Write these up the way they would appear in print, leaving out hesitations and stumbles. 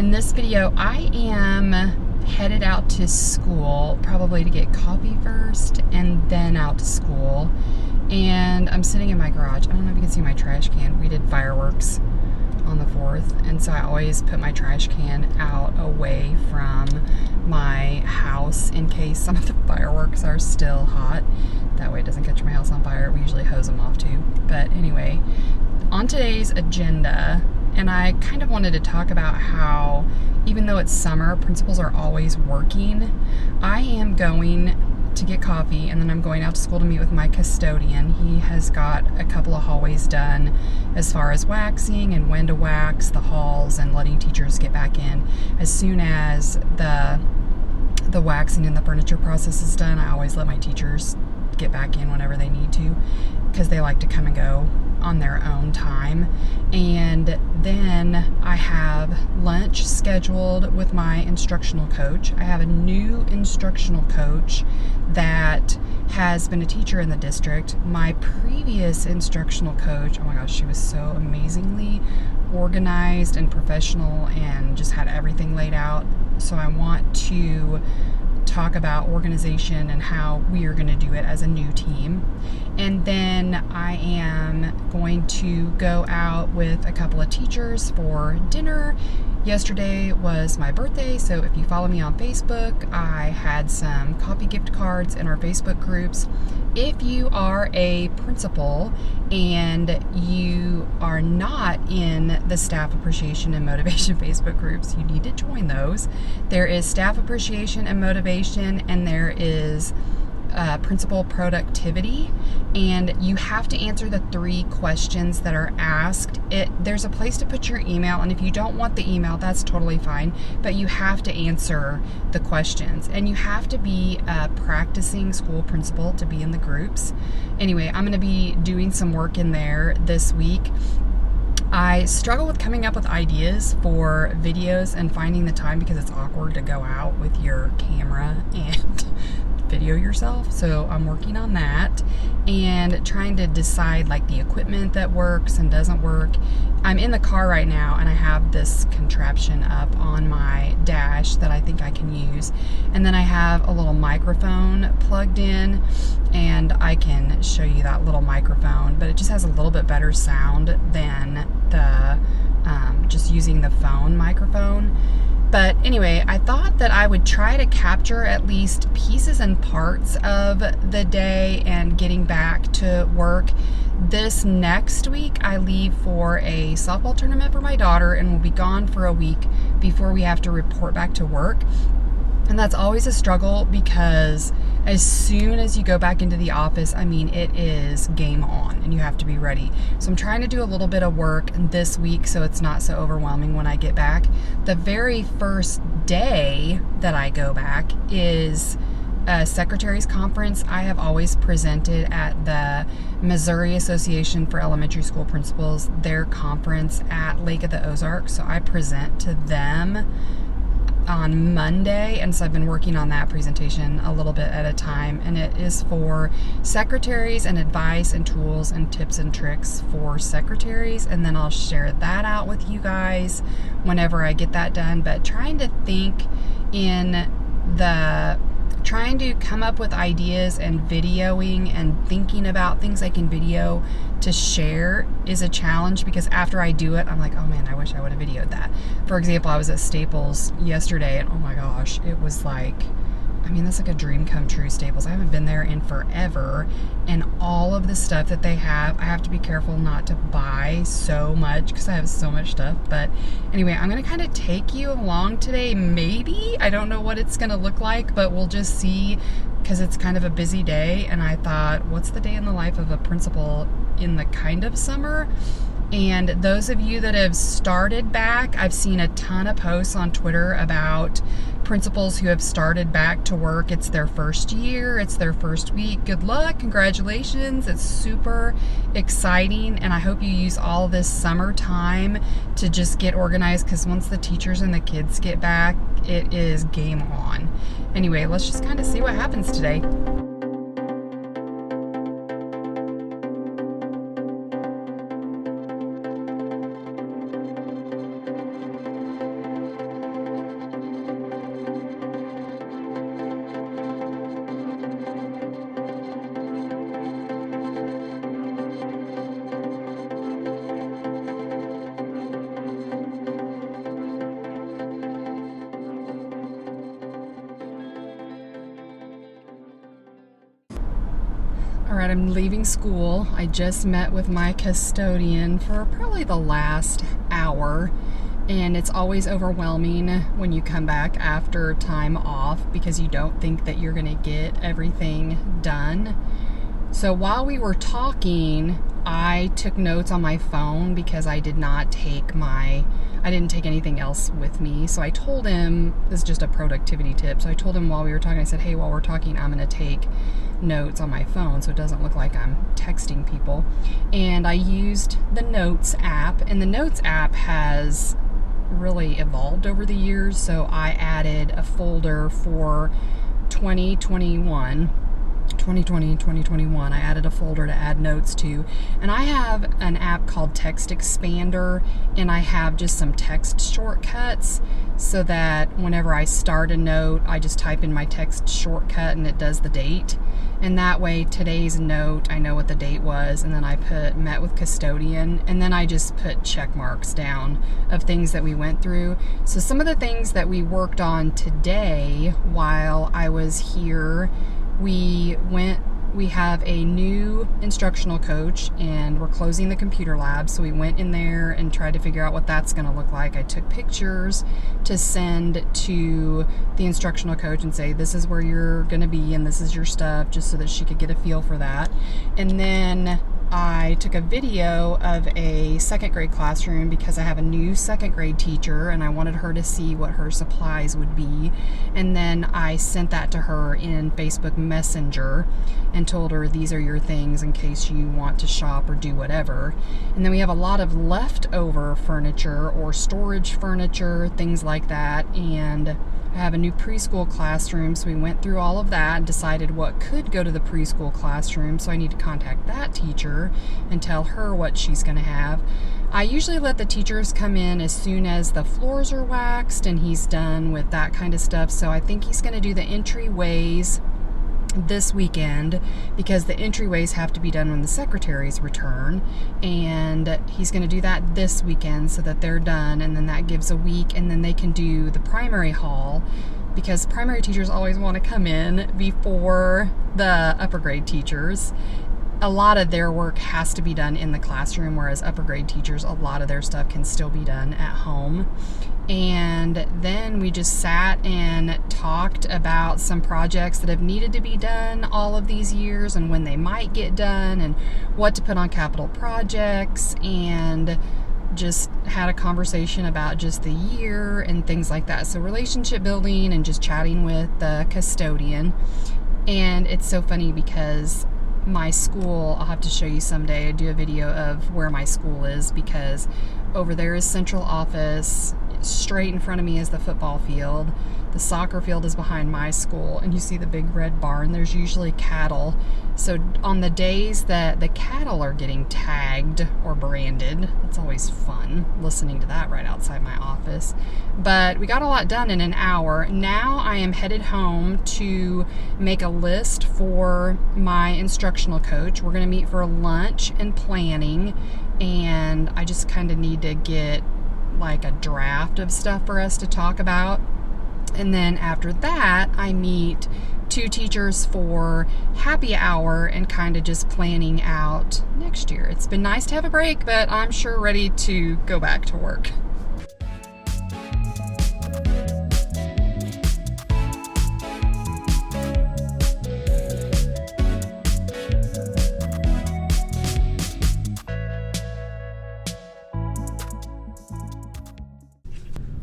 in this video, I am headed out to school, probably to get coffee first and then out to school. And I'm sitting in my garage. I don't know if you can see my trash can. We did fireworks on the 4th, and so I always put my trash can out away from my house in case some of the fireworks are still hot. That way it doesn't catch my house on fire. We usually hose them off too. But anyway, on today's agenda, and I kind of wanted to talk about how even though it's summer, principals are always working. I am going to get coffee, and then I'm going out to school to meet with my custodian. He has got a couple of hallways done as far as waxing and when to wax the halls and letting teachers get back in. As soon as the waxing and the furniture process is done, I always let my teachers get back in whenever they need to, because they like to come and go on their own time. And then I have lunch scheduled with my instructional coach. I have a new instructional coach that has been a teacher in the district. My previous instructional coach, oh my gosh, she was so amazingly organized and professional and just had everything laid out. So I want to talk about organization and how we are going to do it as a new team. And then I am going to go out with a couple of teachers for dinner. Yesterday was my birthday, so if you follow me on Facebook, I had some coffee gift cards in our Facebook groups. If you are a principal and you are not in the staff appreciation and motivation Facebook groups, you need to join those. There is staff appreciation and motivation, and there is principal productivity, and you have to answer the 3 questions that are asked. There's a place to put your email, and if you don't want the email, that's totally fine, but you have to answer the questions, and you have to be a practicing school principal to be in the groups. Anyway, I'm going to be doing some work in there this week. I struggle with coming up with ideas for videos and finding the time, because it's awkward to go out with your camera and video yourself. So I'm working on that and trying to decide like the equipment that works and doesn't work. I'm in the car right now, and I have this contraption up on my dash that I think I can use, and then I have a little microphone plugged in, and I can show you that little microphone, but it just has a little bit better sound than the just using the phone microphone. But anyway, I thought that I would try to capture at least pieces and parts of the day and getting back to work. This next week, I leave for a softball tournament for my daughter, and will be gone for a week before we have to report back to work. And that's always a struggle, because as soon as you go back into the office, I mean, it is game on and you have to be ready. So I'm trying to do a little bit of work this week so it's not so overwhelming when I get back. The very first day that I go back is a secretary's conference. I have always presented at the Missouri Association for Elementary School Principals, their conference at Lake of the Ozarks. So I present to them on Monday, and so I've been working on that presentation a little bit at a time, and it is for secretaries and advice and tools and tips and tricks for secretaries, and then I'll share that out with you guys whenever I get that done. But trying to come up with ideas and videoing and thinking about things I can video to share is a challenge, because after I do it, I'm like, oh man, I wish I would have videoed that. For example, I was at Staples yesterday, and oh my gosh, it was like, I mean, that's like a dream come true, Staples. I haven't been there in forever, and all of the stuff that they have, I have to be careful not to buy so much because I have so much stuff. But anyway, I'm going to kind of take you along today, maybe. I don't know what it's going to look like, but we'll just see, because it's kind of a busy day, and I thought, what's the day in the life of a principal in the kind of summer? And those of you that have started back, I've seen a ton of posts on Twitter about principals who have started back to work. It's their first year, it's their first week. Good luck, congratulations. It's super exciting, and I hope you use all this summer time to just get organized, because once the teachers and the kids get back, it is game on. Anyway, let's just kind of see what happens today. right, I'm leaving school. I just met with my custodian for probably the last hour, and it's always overwhelming when you come back after time off because you don't think that you're gonna get everything done. So while we were talking, I took notes on my phone because I didn't take anything else with me. So I told him, this is just a productivity tip. So I told him while we were talking, I said, hey, while we're talking, I'm gonna take notes on my phone so it doesn't look like I'm texting people. And I used the Notes app, and the Notes app has really evolved over the years. So I added a folder for 2021, I added a folder to add notes to, and I have an app called Text Expander, and I have just some text shortcuts so that whenever I start a note, I just type in my text shortcut and it does the date. And that way, today's note, I know what the date was, and then I put met with custodian, and then I just put check marks down of things that we went through. So some of the things that we worked on today while I was here, we have a new instructional coach, and we're closing the computer lab. So we went in there and tried to figure out what that's going to look like. I took pictures to send to the instructional coach and say, this is where you're going to be and this is your stuff, just so that she could get a feel for that. And then I took a video of a second grade classroom because I have a new second grade teacher and I wanted her to see what her supplies would be. And then I sent that to her in Facebook Messenger and told her, these are your things in case you want to shop or do whatever. And then we have a lot of leftover furniture or storage furniture, things like that. And I have a new preschool classroom, so we went through all of that and decided what could go to the preschool classroom. So I need to contact that teacher and tell her what she's going to have. I usually let the teachers come in as soon as the floors are waxed and he's done with that kind of stuff. So I think he's going to do the entryways this weekend because the entryways have to be done when the secretaries return, and he's going to do that this weekend so that they're done, and then that gives a week, and then they can do the primary hall because primary teachers always want to come in before the upper grade teachers. A lot of their work has to be done in the classroom, whereas upper grade teachers, a lot of their stuff can still be done at home. And then we just sat and talked about some projects that have needed to be done all of these years and when they might get done and what to put on capital projects, and just had a conversation about just the year and things like that. So relationship building and just chatting with the custodian. And it's so funny because my school, I'll have to show you someday. I do a video of where my school is because over there is central office. Straight in front of me is the football field. The soccer field is behind my school, and you see the big red barn. There's usually cattle. So on the days that the cattle are getting tagged or branded, it's always fun listening to that right outside my office. But we got a lot done in an hour. Now I am headed home to make a list for my instructional coach. We're going to meet for lunch and planning, and I just kind of need to get like a draft of stuff for us to talk about. And then after that, I meet two teachers for happy hour and kind of just planning out next year. It's been nice to have a break, but I'm sure ready to go back to work.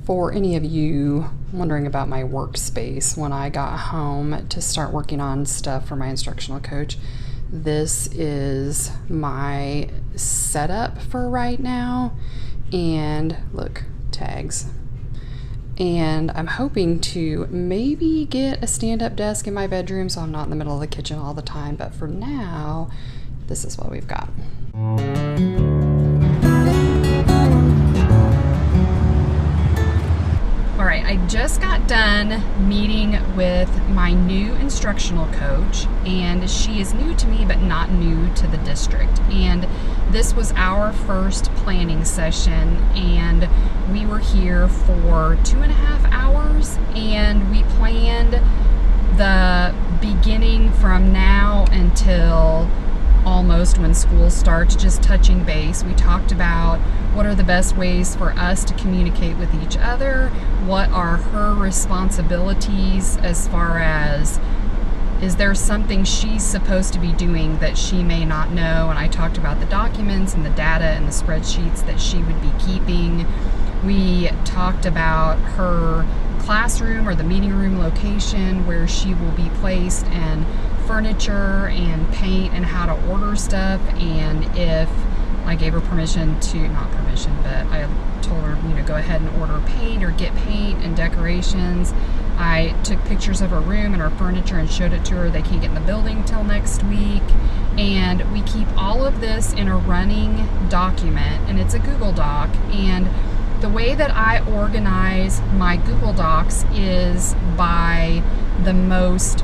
For any of you wondering about my workspace, when I got home to start working on stuff for my instructional coach, this is my setup for right now. And look, tags. And I'm hoping to maybe get a stand-up desk in my bedroom so I'm not in the middle of the kitchen all the time. But for now, this is what we've got. All right, I just got done meeting with my new instructional coach, and she is new to me but not new to the district. And this was our first planning session, and we were here for 2.5 hours, and we planned the beginning from now until almost when school starts, just touching base. We talked about what are the best ways for us to communicate with each other, what are her responsibilities as far as is there something she's supposed to be doing that she may not know, and I talked about the documents and the data and the spreadsheets that she would be keeping. We talked about her classroom or the meeting room location where she will be placed, and furniture and paint and how to order stuff, and if I gave her permission to, not permission, but I told her, go ahead and order paint or get paint and decorations. I took pictures of her room and her furniture and showed it to her. They can't get in the building till next week. And we keep all of this in a running document, and it's a Google Doc. And the way that I organize my Google Docs is by the most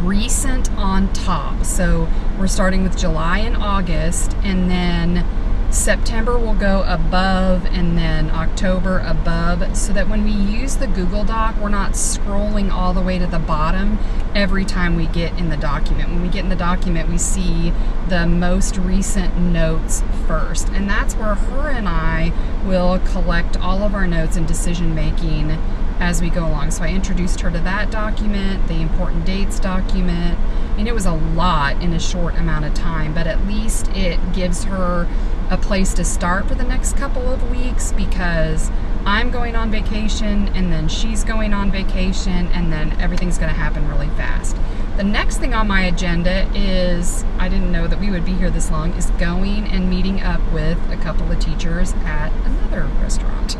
recent on top. So we're starting with July and August, and then September will go above, and then October above, so that when we use the Google Doc, we're not scrolling all the way to the bottom every time we get in the document. When we get in the document, we see the most recent notes first, and that's where her and I will collect all of our notes and decision making as we go along. So I introduced her to that document, the important dates document. I mean, it was a lot in a short amount of time, but at least it gives her a place to start for the next couple of weeks, because I'm going on vacation and then she's going on vacation, and then everything's going to happen really fast. The next thing on my agenda is, I didn't know that we would be here this long, is going and meeting up with a couple of teachers at another restaurant.